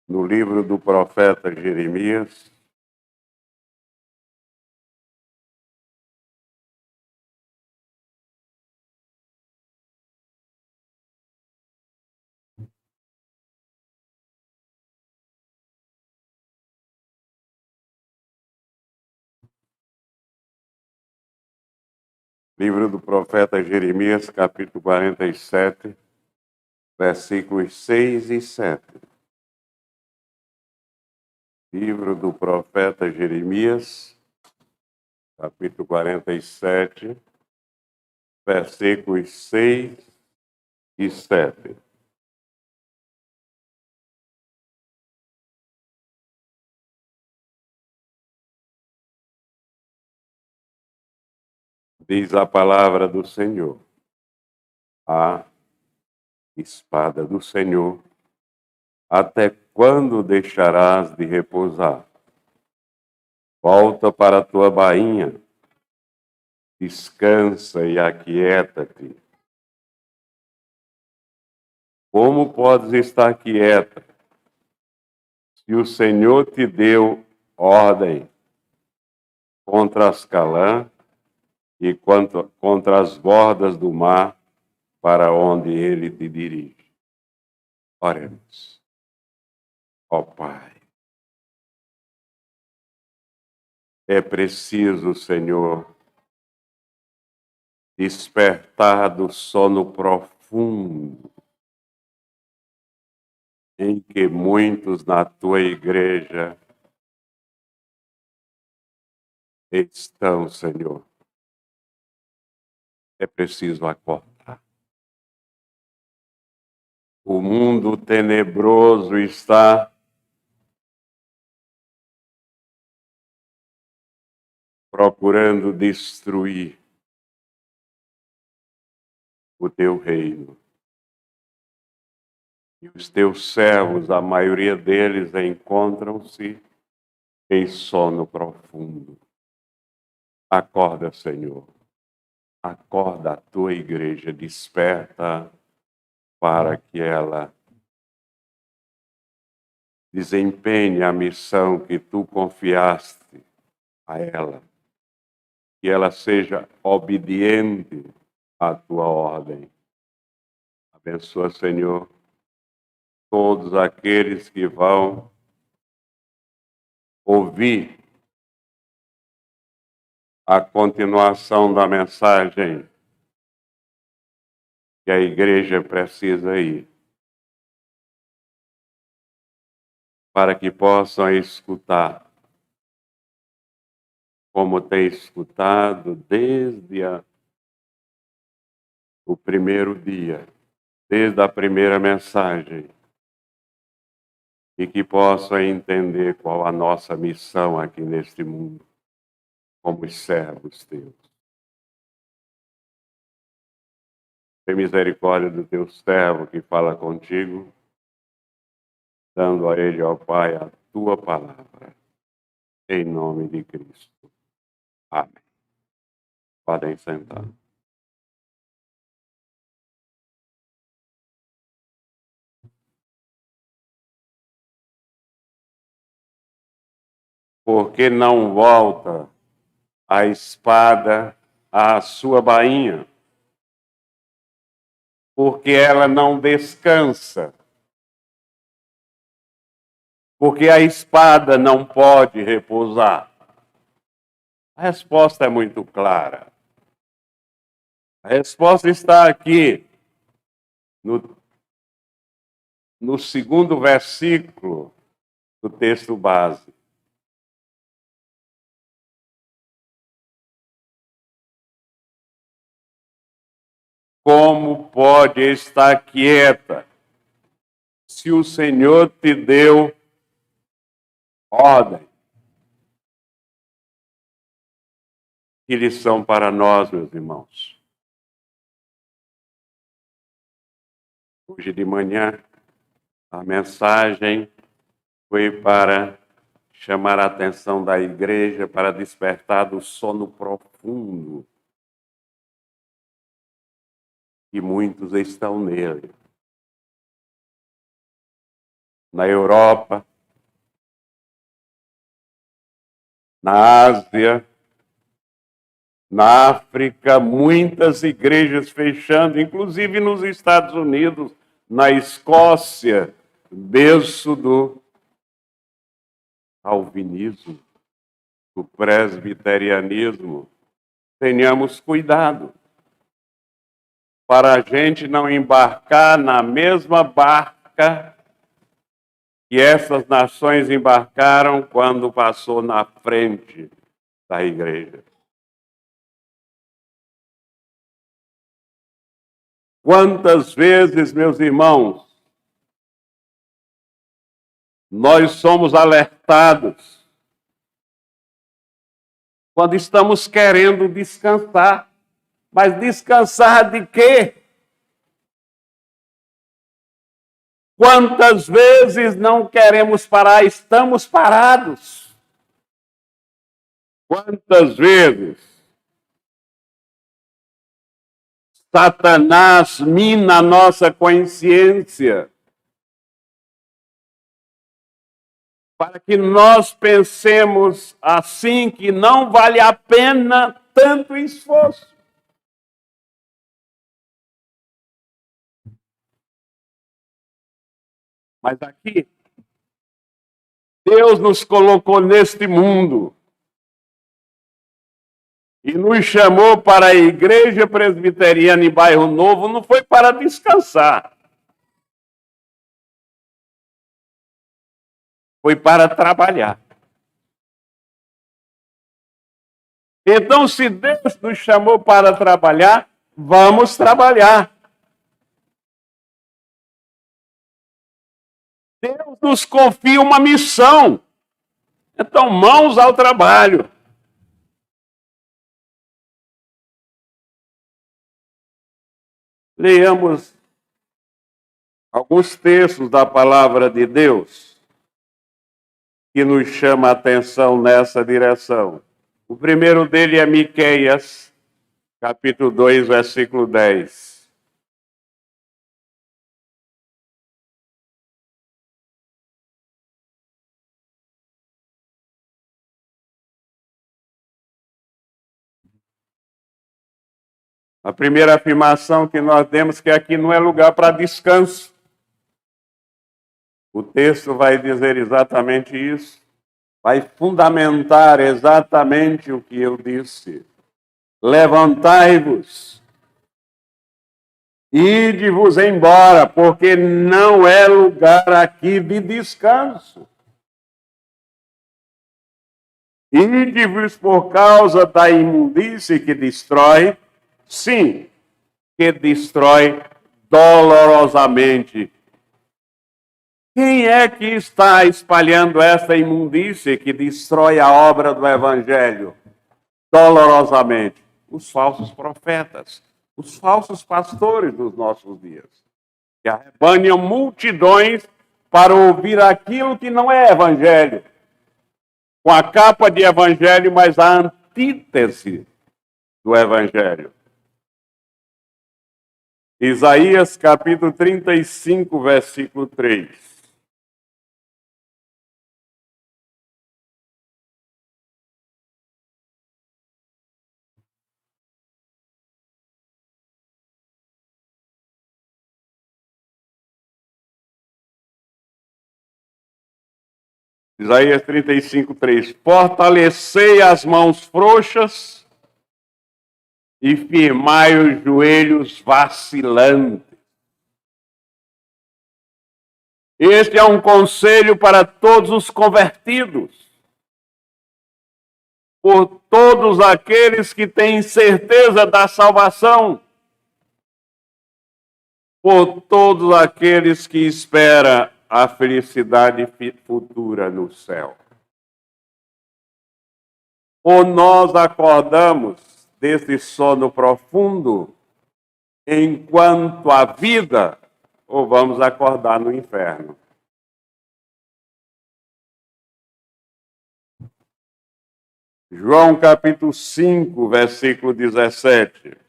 no livro do profeta Jeremias, capítulo 47, versículos 6 e 7. Livro do profeta Jeremias, capítulo 47, versículos 6 e 7. Diz a palavra do Senhor: a espada do Senhor, até quando deixarás de repousar? Volta para a tua bainha, descansa e aquieta-te. Como podes estar quieta se o Senhor te deu ordem contra as calãs e contra as bordas do mar, para onde ele te dirige? Oremos. Ó Pai, é preciso, Senhor, despertar do sono profundo em que muitos na tua igreja estão, Senhor. É preciso acordar. O mundo tenebroso está procurando destruir o teu reino. E os teus servos, a maioria deles, encontram-se em sono profundo. Acorda, Senhor. Acorda a tua igreja, desperta para que ela desempenhe a missão que tu confiaste a ela. Que ela seja obediente à tua ordem. Abençoa, Senhor, todos aqueles que vão ouvir a continuação da mensagem que a igreja precisa ir, para que possam escutar, como tem escutado desde o primeiro dia, desde a primeira mensagem, e que possam entender qual a nossa missão aqui neste mundo, como servos teus. Tem misericórdia do teu servo que fala contigo, dando a ele, ó Pai, a tua palavra, em nome de Cristo. Amém. Podem sentar. Porque não volta a espada à sua bainha? Porque ela não descansa? Porque a espada não pode repousar? A resposta é muito clara. A resposta está aqui no segundo versículo do texto base. Como pode estar quieta se o Senhor te deu ordem? Que lição para nós, meus irmãos. Hoje de manhã, a mensagem foi para chamar a atenção da igreja para despertar do sono profundo que muitos estão nele. na Europa, na Ásia, na África, muitas igrejas fechando, inclusive nos Estados Unidos, na Escócia, berço do calvinismo, do presbiterianismo. Tenhamos cuidado para a gente não embarcar na mesma barca que essas nações embarcaram quando passou na frente da igreja. Quantas vezes, meus irmãos, nós somos alertados quando estamos querendo descansar. Mas descansar de quê? Quantas vezes não queremos parar, estamos parados? Quantas vezes Satanás mina a nossa consciência para que nós pensemos assim que não vale a pena tanto esforço. Mas aqui, Deus nos colocou neste mundo e nos chamou para a Igreja Presbiteriana em Bairro Novo, não foi para descansar. Foi para trabalhar. Então, se Deus nos chamou para trabalhar, vamos trabalhar. Deus nos confia uma missão. Então, mãos ao trabalho. Leamos alguns textos da palavra de Deus que nos chama a atenção nessa direção. O primeiro dele é Miqueias, capítulo 2, versículo 10. A primeira afirmação que nós temos que aqui não é lugar para descanso. O texto vai dizer exatamente isso. Vai fundamentar exatamente o que eu disse. Levantai-vos, ide-vos embora, porque não é lugar aqui de descanso. Ide-vos por causa da imundície que destrói, sim, que destrói dolorosamente. Quem é que está espalhando essa imundície que destrói a obra do Evangelho dolorosamente? Os falsos profetas, os falsos pastores dos nossos dias, que arrebanham multidões para ouvir aquilo que não é Evangelho, com a capa de Evangelho, mas a antítese do Evangelho. Isaías capítulo 35, versículo 3. Isaías 35, 3. Fortalecei as mãos frouxas e firmai os joelhos vacilantes. Este é um conselho para todos os convertidos, por todos aqueles que têm certeza da salvação, por todos aqueles que esperam a felicidade futura no céu. Ou nós acordamos desse sono profundo enquanto a vida, ou vamos acordar no inferno. João capítulo 5, versículo 17.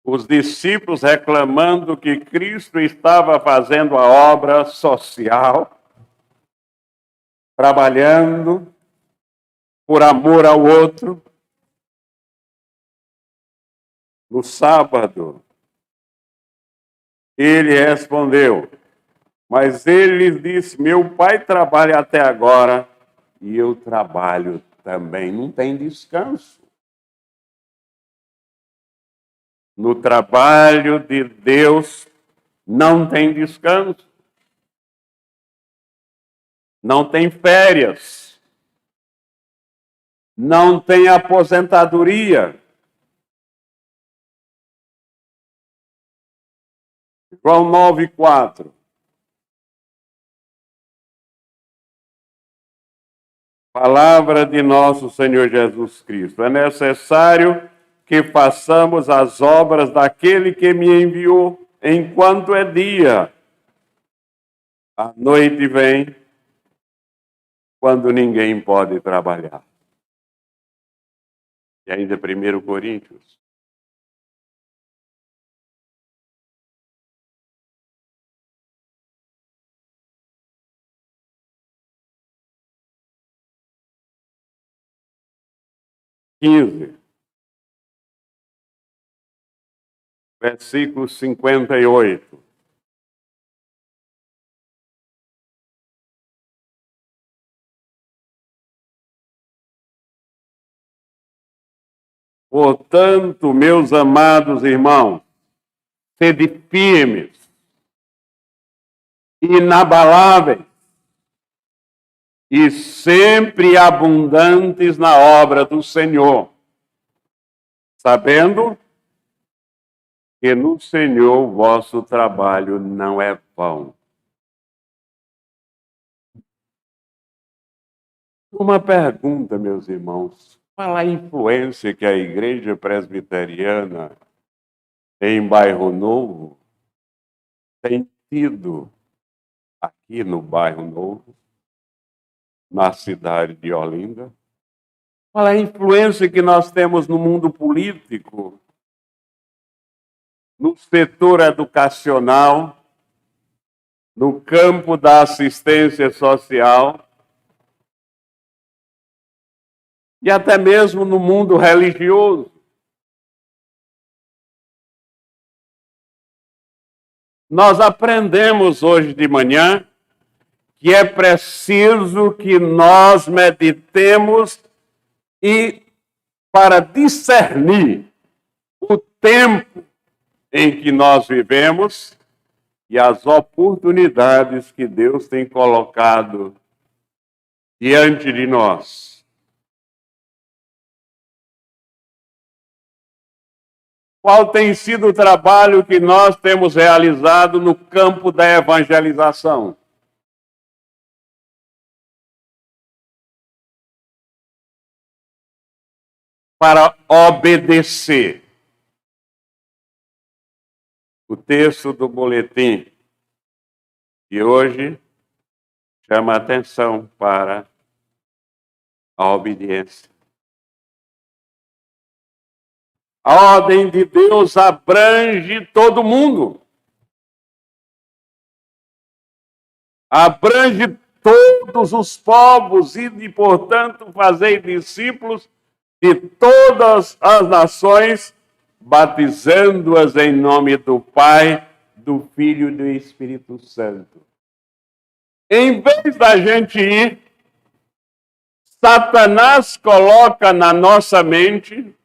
os discípulos reclamando que Cristo estava fazendo a obra social, trabalhando por amor ao outro. No sábado, ele respondeu, mas ele lhes disse, meu pai trabalha até agora e eu trabalho também. Não tem descanso. No trabalho de Deus não tem descanso. Não tem férias. Não tem aposentadoria. João 9:4. Palavra de nosso Senhor Jesus Cristo. É necessário que façamos as obras daquele que me enviou enquanto é dia. A noite vem quando ninguém pode trabalhar. E ainda 1 Coríntios. Versículo 58. Portanto, meus amados irmãos, sede firmes, inabaláveis e sempre abundantes na obra do Senhor, sabendo que no Senhor o vosso trabalho não é vão. Uma pergunta, meus irmãos. Qual a influência que a Igreja Presbiteriana em Bairro Novo tem tido aqui no Bairro Novo, na cidade de Olinda? Qual a influência que nós temos no mundo político, no setor educacional, no campo da assistência social e até mesmo no mundo religioso? Nós aprendemos hoje de manhã que é preciso que nós meditemos e para discernir o tempo em que nós vivemos e as oportunidades que Deus tem colocado diante de nós. Qual tem sido o trabalho que nós temos realizado no campo da evangelização? Para obedecer. O texto do boletim de hoje chama a atenção para a obediência. A ordem de Deus abrange todo mundo. Abrange todos os povos e, portanto, fazei discípulos de todas as nações, batizando-as em nome do Pai, do Filho e do Espírito Santo. Em vez da gente ir, Satanás coloca na nossa mente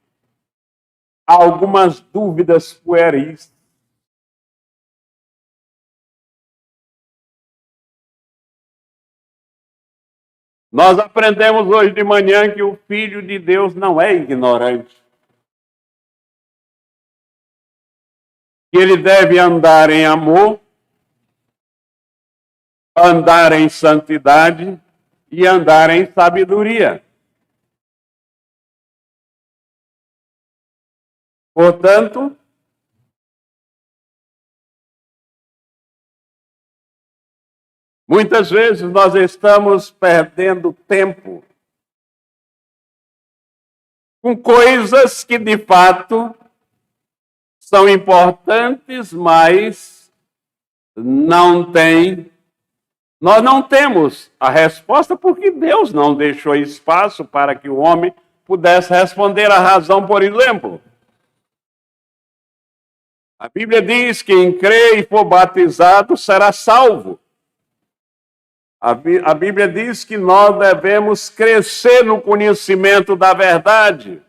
algumas dúvidas pueris. Nós aprendemos hoje de manhã que o Filho de Deus não é ignorante. Que ele deve andar em amor, andar em santidade e andar em sabedoria. Portanto, muitas vezes nós estamos perdendo tempo com coisas que, de fato, são importantes, mas nós não temos a resposta porque Deus não deixou espaço para que o homem pudesse responder a razão, por exemplo. A Bíblia diz que quem crê e for batizado será salvo. A Bíblia diz que nós devemos crescer no conhecimento da verdade.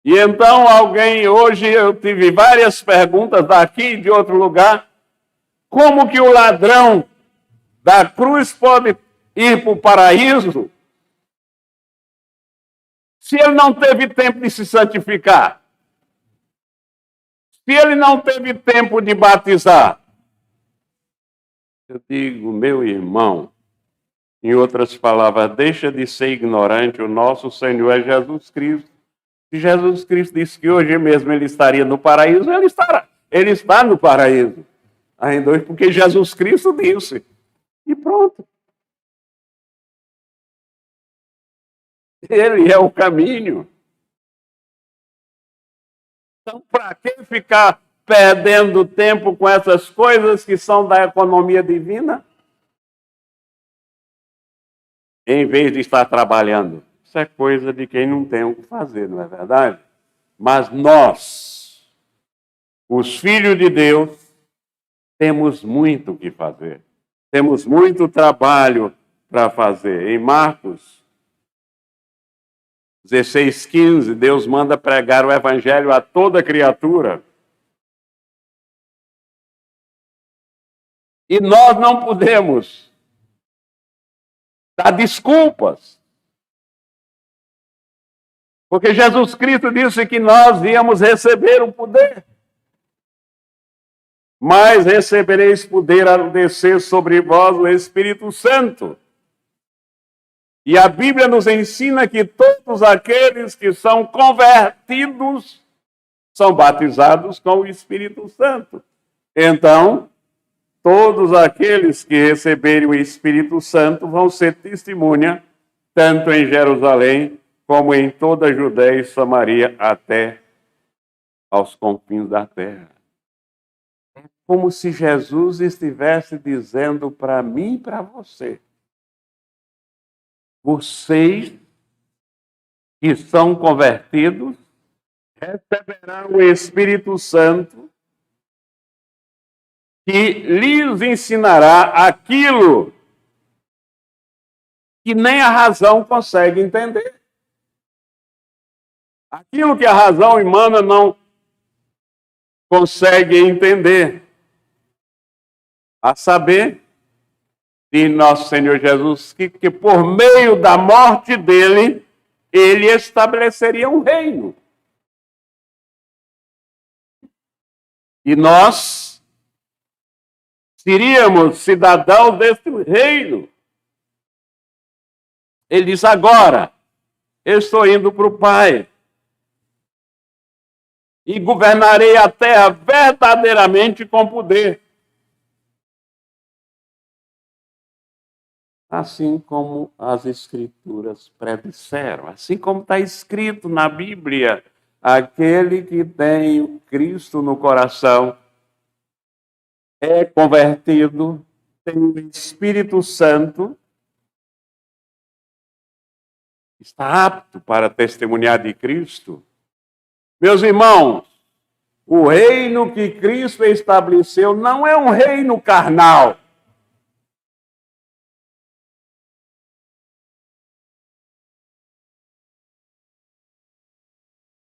E então hoje eu tive várias perguntas daqui e de outro lugar, como que o ladrão da cruz pode ir para o paraíso se ele não teve tempo de se santificar? Se ele não teve tempo de batizar? Eu digo, meu irmão, em outras palavras, deixa de ser ignorante, o nosso Senhor é Jesus Cristo. Se Jesus Cristo disse que hoje mesmo ele estaria no paraíso, ele está no paraíso. Ainda hoje, porque Jesus Cristo disse. E pronto. Ele é o caminho. Então, para que ficar perdendo tempo com essas coisas que são da economia divina? Em vez de estar trabalhando. Isso é coisa de quem não tem o que fazer, não é verdade? Mas nós, os filhos de Deus, temos muito o que fazer. Temos muito trabalho para fazer. Em Marcos 16:15, Deus manda pregar o evangelho a toda criatura. E nós não podemos dar desculpas. Porque Jesus Cristo disse que nós íamos receber o poder. Mas recebereis poder ao descer sobre vós o Espírito Santo. E a Bíblia nos ensina que todos aqueles que são convertidos são batizados com o Espírito Santo. Então, todos aqueles que receberem o Espírito Santo vão ser testemunha, tanto em Jerusalém, como em toda a Judéia e Samaria, até aos confins da terra. É como se Jesus estivesse dizendo para mim e para você: vocês que são convertidos receberão o Espírito Santo, que lhes ensinará aquilo que nem a razão consegue entender. Aquilo que a razão humana não consegue entender. A saber, de nosso Senhor Jesus, que por meio da morte dele, ele estabeleceria um reino. E nós seríamos cidadãos desse reino. Ele diz: agora, eu estou indo para o Pai e governarei a terra verdadeiramente com poder. Assim como as Escrituras predisseram, assim como está escrito na Bíblia, aquele que tem o Cristo no coração é convertido, tem o Espírito Santo, está apto para testemunhar de Cristo. Meus irmãos, o reino que Cristo estabeleceu não é um reino carnal.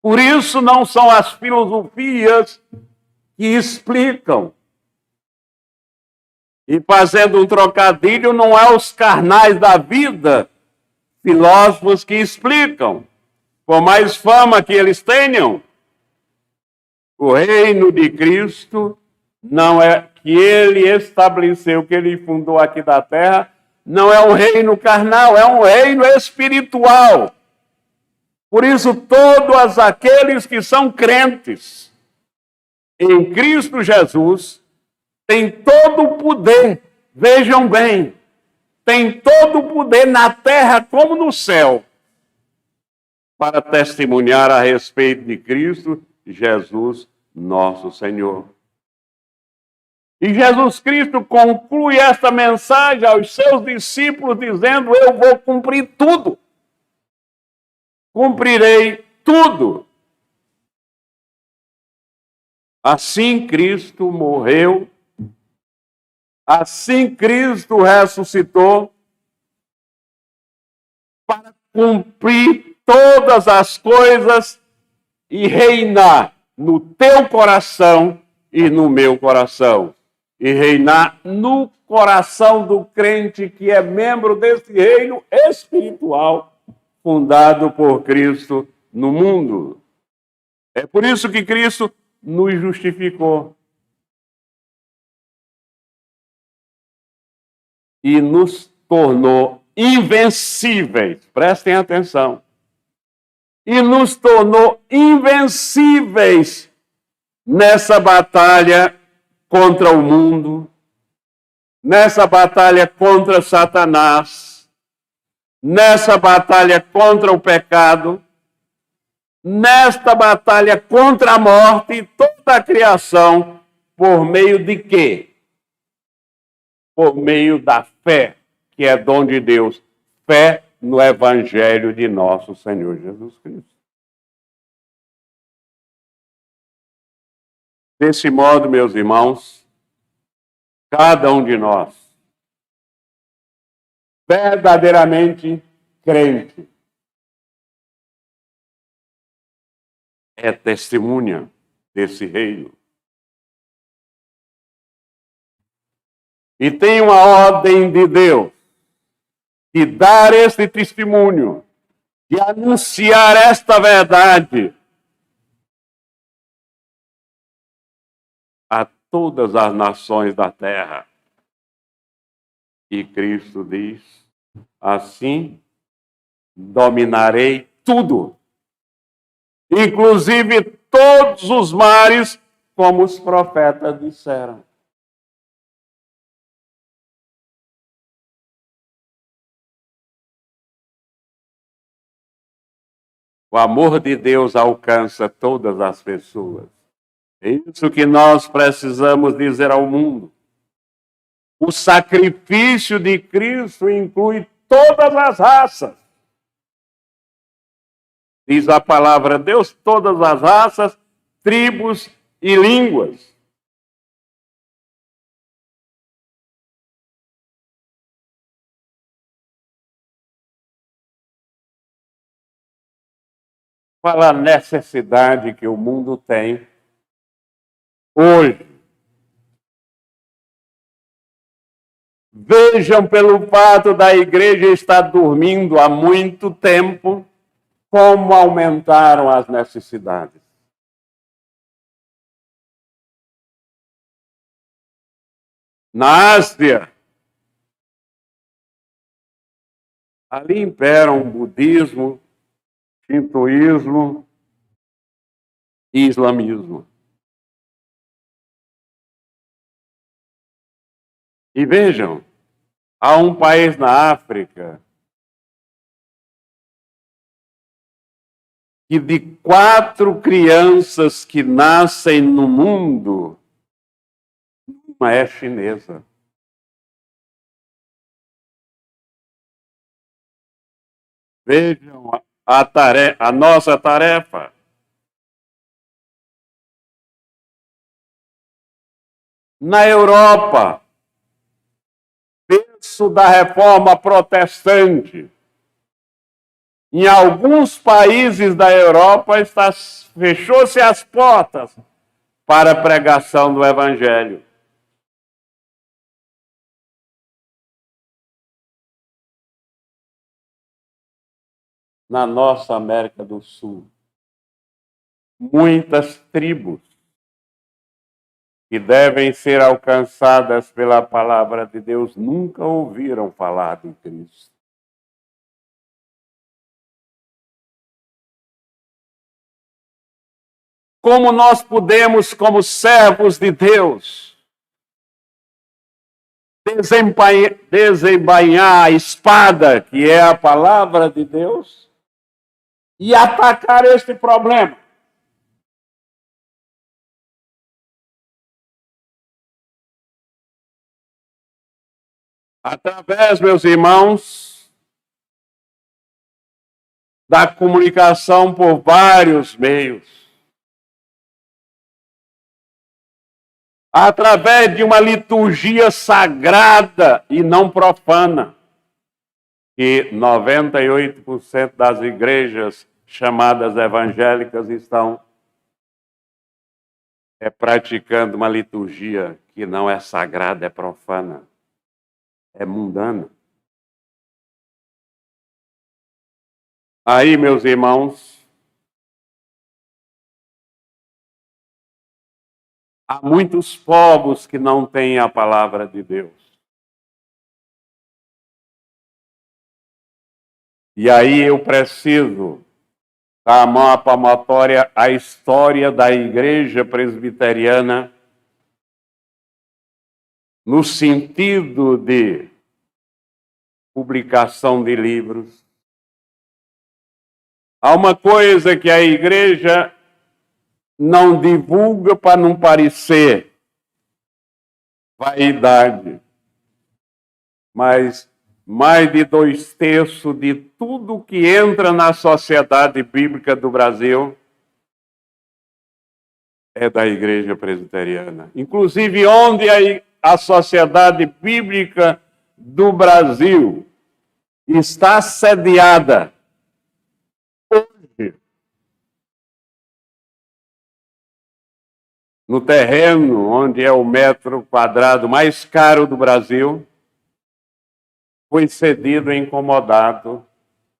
Por isso não são as filosofias que explicam. E fazendo um trocadilho, não é os carnais da vida, filósofos que explicam. Por mais fama que eles tenham, o reino de Cristo não é que ele estabeleceu, que ele fundou aqui da terra, não é um reino carnal, é um reino espiritual. Por isso, todos aqueles que são crentes em Cristo Jesus têm todo o poder, vejam bem, tem todo o poder na terra como no céu, para testemunhar a respeito de Cristo Jesus, nosso Senhor. E Jesus Cristo conclui esta mensagem aos seus discípulos dizendo: eu vou cumprir tudo. Cumprirei tudo. Assim Cristo morreu, assim Cristo ressuscitou, para cumprir todas as coisas e reinar no teu coração e no meu coração. E reinar no coração do crente que é membro desse reino espiritual fundado por Cristo no mundo. É por isso que Cristo nos justificou e nos tornou invencíveis. Prestem atenção. E nos tornou invencíveis nessa batalha contra o mundo, nessa batalha contra Satanás, nessa batalha contra o pecado, nesta batalha contra a morte e toda a criação, por meio de quê? Por meio da fé, que é dom de Deus. Fé no Evangelho de nosso Senhor Jesus Cristo. Desse modo, meus irmãos, cada um de nós, verdadeiramente crente, é testemunha desse reino. E tem uma ordem de Deus de dar este testemunho, de anunciar esta verdade a todas as nações da terra. E Cristo diz: assim dominarei tudo, inclusive todos os mares, como os profetas disseram. O amor de Deus alcança todas as pessoas. É isso que nós precisamos dizer ao mundo. O sacrifício de Cristo inclui todas as raças. Diz a palavra de Deus, todas as raças, tribos e línguas. Fala a necessidade que o mundo tem hoje. Vejam pelo fato da igreja estar dormindo há muito tempo, como aumentaram as necessidades. Na Ásia, ali imperam o budismo, shintoísmo e islamismo. E vejam, há um país na África que de 4 crianças que nascem no mundo, uma é chinesa. Vejam a nossa tarefa. Na Europa, berço da reforma protestante, em alguns países da Europa fechou-se as portas para a pregação do Evangelho. Na nossa América do Sul, muitas tribos que devem ser alcançadas pela palavra de Deus nunca ouviram falar de Cristo. Como nós podemos, como servos de Deus, desembainhar a espada, que é a palavra de Deus, e atacar este problema. Através, meus irmãos, da comunicação por vários meios. Através de uma liturgia sagrada e não profana, que 98% das igrejas chamadas evangélicas estão praticando uma liturgia que não é sagrada, é profana, é mundana. Aí, meus irmãos, há muitos povos que não têm a palavra de Deus. E aí eu preciso dar a mão à palmatória à história da Igreja Presbiteriana no sentido de publicação de livros. Há uma coisa que a Igreja não divulga para não parecer vaidade, mas mais de 2/3 de tudo que entra na Sociedade Bíblica do Brasil é da Igreja Presbiteriana. Inclusive, onde a Sociedade Bíblica do Brasil está sediada hoje, no terreno onde é o metro quadrado mais caro do Brasil, foi cedido e incomodado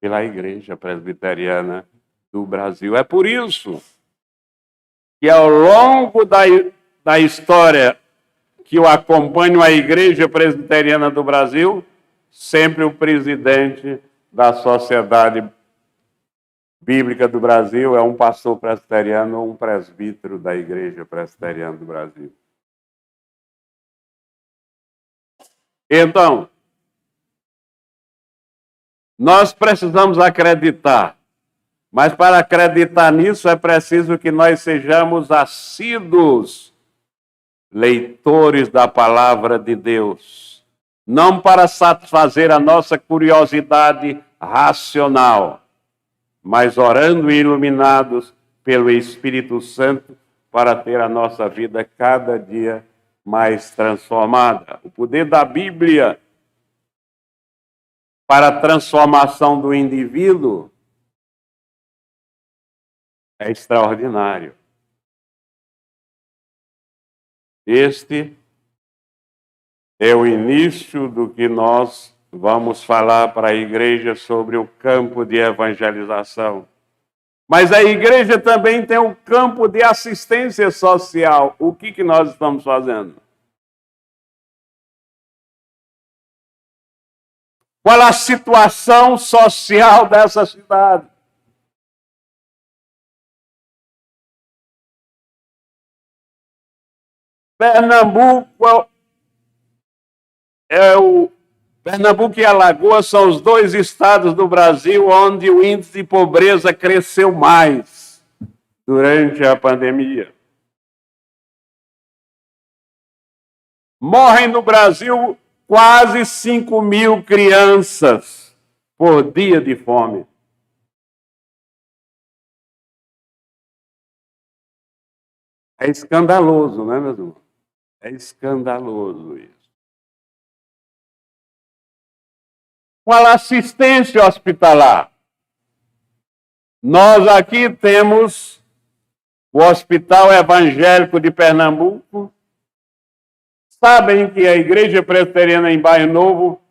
pela Igreja Presbiteriana do Brasil. É por isso que, ao longo da história que eu acompanho a Igreja Presbiteriana do Brasil, sempre o presidente da Sociedade Bíblica do Brasil é um pastor presbiteriano ou um presbítero da Igreja Presbiteriana do Brasil. Então, nós precisamos acreditar, mas para acreditar nisso é preciso que nós sejamos assíduos leitores da palavra de Deus, não para satisfazer a nossa curiosidade racional, mas orando e iluminados pelo Espírito Santo para ter a nossa vida cada dia mais transformada. O poder da Bíblia para a transformação do indivíduo é extraordinário. Este é o início do que nós vamos falar para a igreja sobre o campo de evangelização. Mas a igreja também tem um campo de assistência social. O que nós estamos fazendo? Qual a situação social dessa cidade? Pernambuco e Alagoas são os dois estados do Brasil onde o índice de pobreza cresceu mais durante a pandemia. Morrem no Brasil quase 5.000 crianças por dia de fome. É escandaloso, não é, meus irmãos? É escandaloso isso. Qual a assistência hospitalar? Nós aqui temos o Hospital Evangélico de Pernambuco. Sabem que a Igreja Presbiteriana em Bairro Novo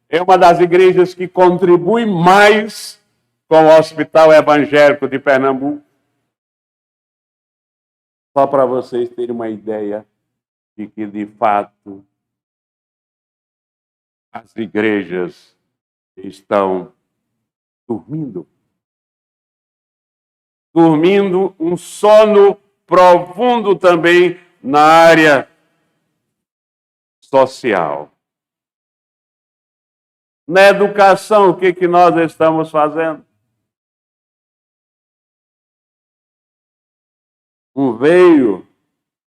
é uma das igrejas que contribui mais com o Hospital Evangélico de Pernambuco. Só para vocês terem uma ideia de que, de fato, as igrejas estão dormindo. Dormindo um sono profundo também na área social. Na educação, o que nós estamos fazendo? um veio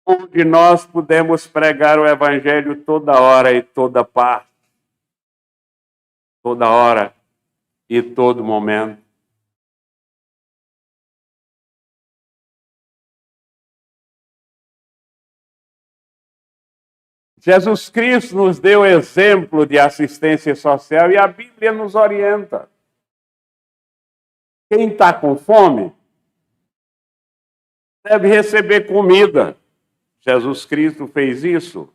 onde nós podemos pregar o Evangelho toda hora e toda parte, toda hora e todo momento. Jesus Cristo nos deu exemplo de assistência social e a Bíblia nos orienta. Quem está com fome deve receber comida. Jesus Cristo fez isso.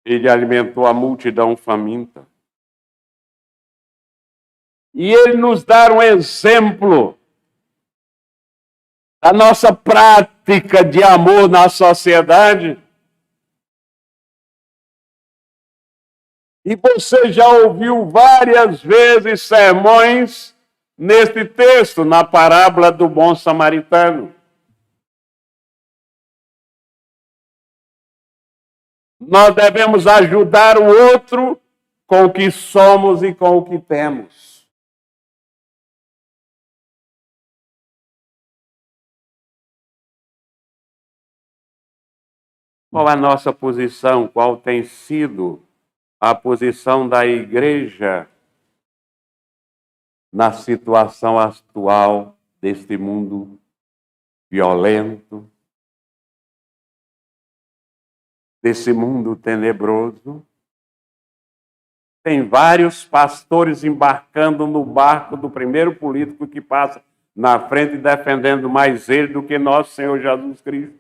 Ele alimentou a multidão faminta. E ele nos dá um exemplo da nossa prática de amor na sociedade. E você já ouviu várias vezes sermões neste texto, na parábola do bom samaritano. Nós devemos ajudar o outro com o que somos e com o que temos. Qual a nossa posição? Qual tem sido a posição da igreja na situação atual deste mundo violento, desse mundo tenebroso? Tem vários pastores embarcando no barco do primeiro político que passa na frente defendendo mais ele do que nosso Senhor Jesus Cristo.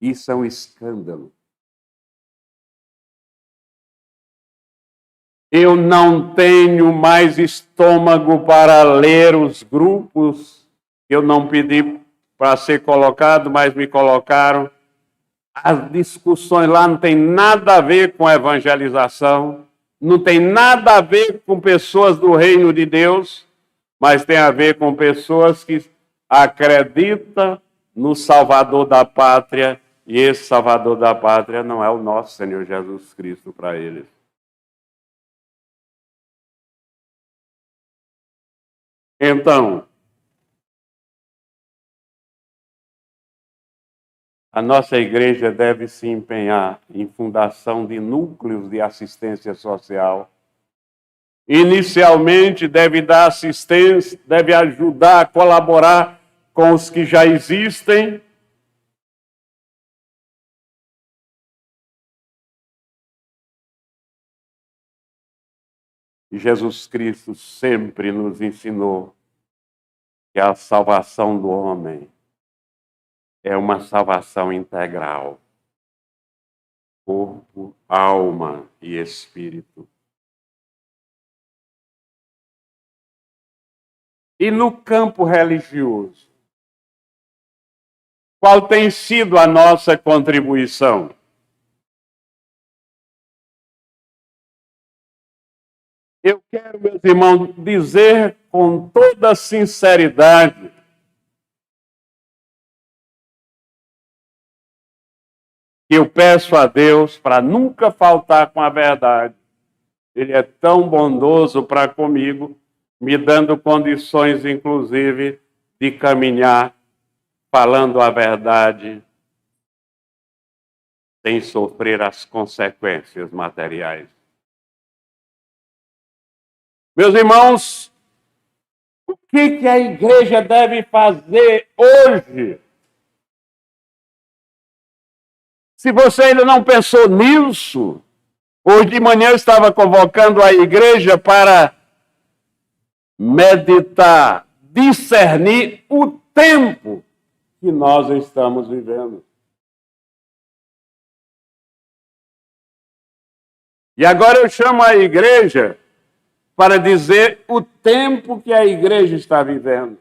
Isso é um escândalo. Eu não tenho mais estômago para ler os grupos. Eu não pedi para ser colocado, mas me colocaram. As discussões lá não tem nada a ver com evangelização, não tem nada a ver com pessoas do reino de Deus, mas tem a ver com pessoas que acreditam no Salvador da pátria, e esse Salvador da pátria não é o nosso Senhor Jesus Cristo para eles. Então, a nossa igreja deve se empenhar em fundação de núcleos de assistência social. Inicialmente, deve dar assistência, deve ajudar, colaborar com os que já existem. E Jesus Cristo sempre nos ensinou que a salvação do homem é uma salvação integral. Corpo, alma e espírito. E no campo religioso, qual tem sido a nossa contribuição? Eu quero, meus irmãos, dizer com toda sinceridade que eu peço a Deus para nunca faltar com a verdade. Ele é tão bondoso para comigo, me dando condições, inclusive, de caminhar falando a verdade sem sofrer as consequências materiais. Meus irmãos, o que a igreja deve fazer hoje? Se você ainda não pensou nisso, hoje de manhã eu estava convocando a igreja para meditar, discernir o tempo que nós estamos vivendo. E agora eu chamo a igreja para dizer o tempo que a igreja está vivendo.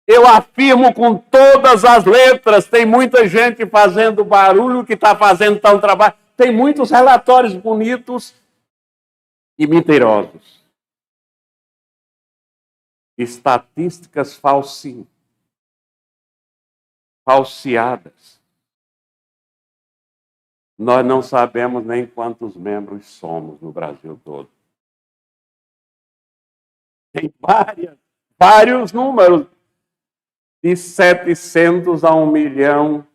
Eu afirmo com todas as letras, tem muita gente fazendo barulho que está fazendo tal trabalho, tem muitos relatórios bonitos e mentirosos. Estatísticas falseadas. Nós não sabemos nem quantos membros somos no Brasil todo. Tem vários números, de 700 a 1 milhão,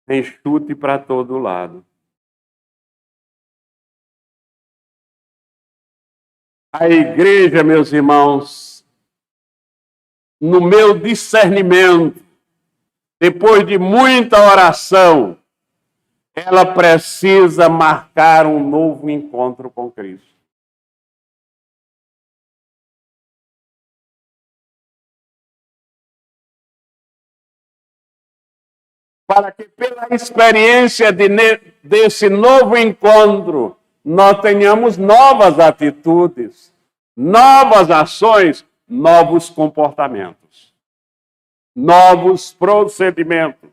tem chute para todo lado. A igreja, meus irmãos, no meu discernimento, depois de muita oração, ela precisa marcar um novo encontro com Cristo. Para que, pela experiência desse novo encontro, nós tenhamos novas atitudes, novas ações, novos comportamentos, novos procedimentos.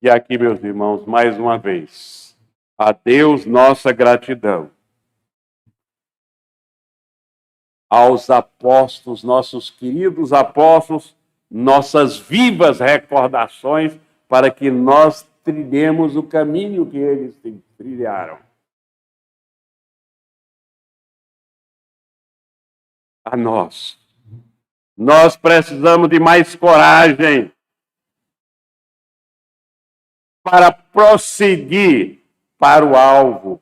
E aqui, meus irmãos, mais uma vez, a Deus nossa gratidão. Aos apóstolos, nossos queridos apóstolos, nossas vivas recordações para que nós trilhemos o caminho que eles trilharam. A nós. Nós precisamos de mais coragem para prosseguir para o alvo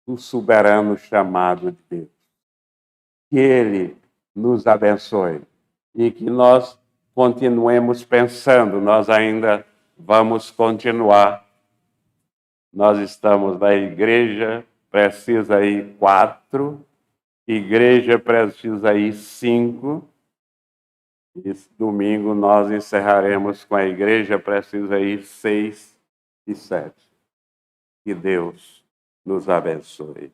do soberano chamado de Deus. Que Ele nos abençoe e que nós continuemos pensando, nós ainda vamos continuar. Nós estamos na igreja, precisa ir 4, igreja precisa ir 5. Esse domingo nós encerraremos com a igreja precisa ir 6 e 7. Que Deus nos abençoe.